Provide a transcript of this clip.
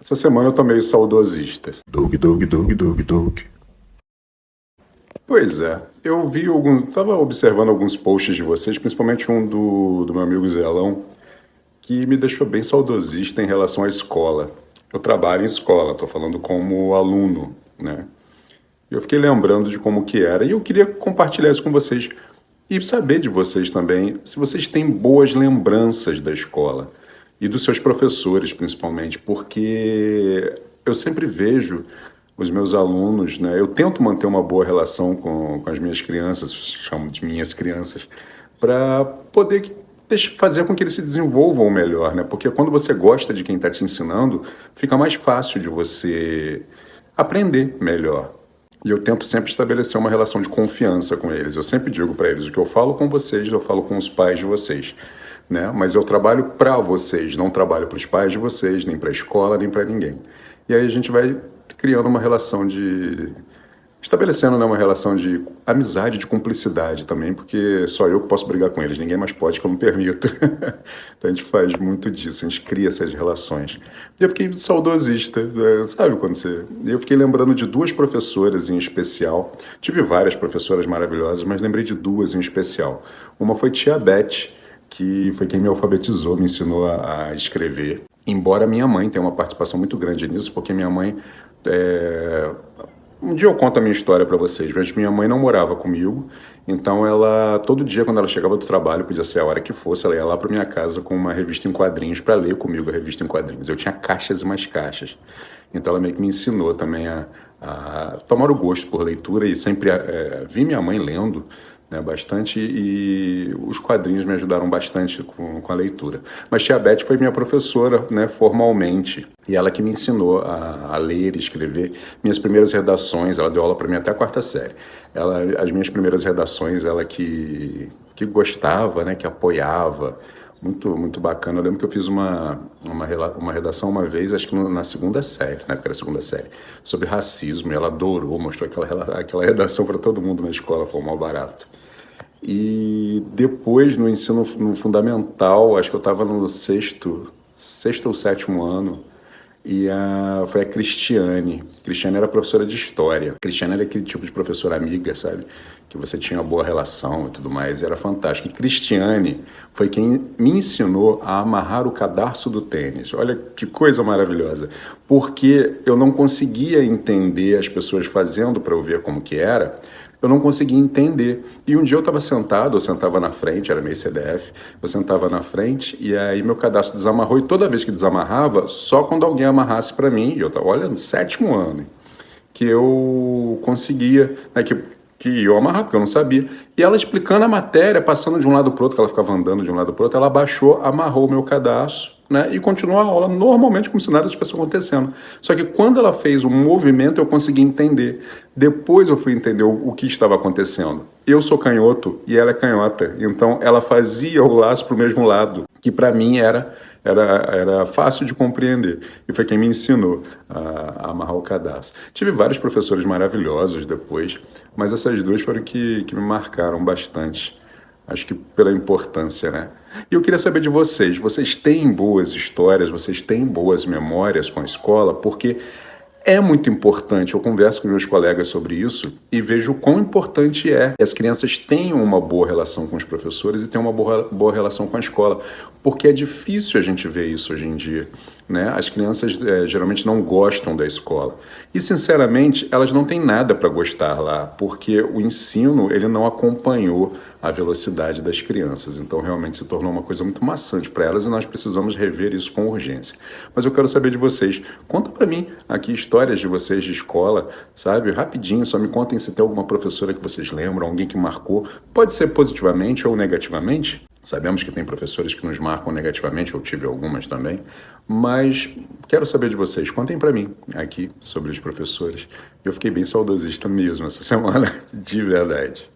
Essa semana eu tô meio saudosista. Doug. Pois é, tava observando alguns posts de vocês, principalmente um do meu amigo Zelão, que me deixou bem saudosista em relação à escola. Eu trabalho em escola, tô falando como aluno, né? Eu fiquei lembrando de como que era e eu queria compartilhar isso com vocês e saber de vocês também se vocês têm boas lembranças da escola e dos seus professores, principalmente, porque eu sempre vejo os meus alunos, né? Eu tento manter uma boa relação com as minhas crianças, chamo de minhas crianças, para poder fazer com que eles se desenvolvam melhor, né? Porque quando você gosta de quem está te ensinando, fica mais fácil de você aprender melhor. E eu tento sempre estabelecer uma relação de confiança com eles. Eu sempre digo para eles, o que eu falo com vocês, eu falo com os pais de vocês, né? Mas eu trabalho para vocês, não trabalho para os pais de vocês, nem para a escola, nem para ninguém. E aí a gente vai criando uma relação estabelecendo, né, uma relação de amizade, de cumplicidade também, porque só eu que posso brigar com eles, ninguém mais pode, que eu não permito. Então a gente faz muito disso, a gente cria essas relações. E eu fiquei saudosista, sabe quando você... E eu fiquei lembrando de duas professoras em especial. Tive várias professoras maravilhosas, mas lembrei de duas em especial. Uma foi Tia Beth, que foi quem me alfabetizou, me ensinou a escrever. Embora minha mãe tenha uma participação muito grande nisso, porque minha mãe... Um dia eu conto a minha história para vocês, mas minha mãe não morava comigo, então ela, todo dia quando ela chegava do trabalho, podia ser a hora que fosse, ela ia lá para minha casa com uma revista em quadrinhos para ler comigo a revista em quadrinhos. Eu tinha caixas e mais caixas, então ela meio que me ensinou também a tomar o gosto por leitura e sempre vi minha mãe lendo, né, bastante, e os quadrinhos me ajudaram bastante com a leitura. Mas Tia Beth foi minha professora, né, formalmente, e ela que me ensinou a ler e escrever. Minhas primeiras redações, ela deu aula para mim até a quarta série. As minhas primeiras redações, ela que gostava, né, que apoiava, muito, muito bacana. Eu lembro que eu fiz uma redação uma vez, acho que na segunda série, na época era a segunda série, sobre racismo, e ela adorou, mostrou aquela redação para todo mundo na escola, foi um mal barato. E depois, no ensino no fundamental, acho que eu estava no sexto ou sétimo ano, e foi a Cristiane. Cristiane era professora de história. Cristiane era aquele tipo de professora amiga, sabe? Que você tinha uma boa relação e tudo mais, e era fantástico. E Cristiane foi quem me ensinou a amarrar o cadarço do tênis. Olha que coisa maravilhosa. Porque eu não conseguia entender as pessoas fazendo para eu ver como que era, eu não conseguia entender. E um dia eu sentava na frente, era meio CDF, eu sentava na frente e aí meu cadastro desamarrou e toda vez que desamarrava, só quando alguém amarrasse para mim, e eu estava, olha, no sétimo ano, que eu conseguia, né, que eu amarrar, porque eu não sabia. E ela explicando a matéria, passando de um lado para o outro, que ela ficava andando de um lado para o outro, ela abaixou, amarrou o meu cadastro, né, e continuou a aula normalmente, como se nada tivesse acontecendo. Só que quando ela fez um movimento, eu consegui entender. Depois eu fui entender o que estava acontecendo. Eu sou canhoto e ela é canhota, então ela fazia o laço para o mesmo lado, que para mim era fácil de compreender. E foi quem me ensinou a amarrar o cadastro. Tive vários professores maravilhosos depois, mas essas duas foram que me marcaram bastante. Acho que pela importância, né? E eu queria saber de vocês. Vocês têm boas histórias, vocês têm boas memórias com a escola? Porque é muito importante, eu converso com meus colegas sobre isso e vejo o quão importante é que as crianças tenham uma boa relação com os professores e tenham uma boa relação com a escola, porque é difícil a gente ver isso hoje em dia, né? As crianças geralmente não gostam da escola e, sinceramente, elas não têm nada para gostar lá, porque o ensino ele não acompanhou a velocidade das crianças, então realmente se tornou uma coisa muito maçante para elas e nós precisamos rever isso com urgência. Mas eu quero saber de vocês, conta para mim aqui histórias de vocês de escola, sabe? Rapidinho, só me contem se tem alguma professora que vocês lembram, alguém que marcou, pode ser positivamente ou negativamente. Sabemos que tem professores que nos marcam negativamente, eu tive algumas também, mas quero saber de vocês. Contem para mim aqui sobre os professores. Eu fiquei bem saudosista mesmo essa semana, de verdade.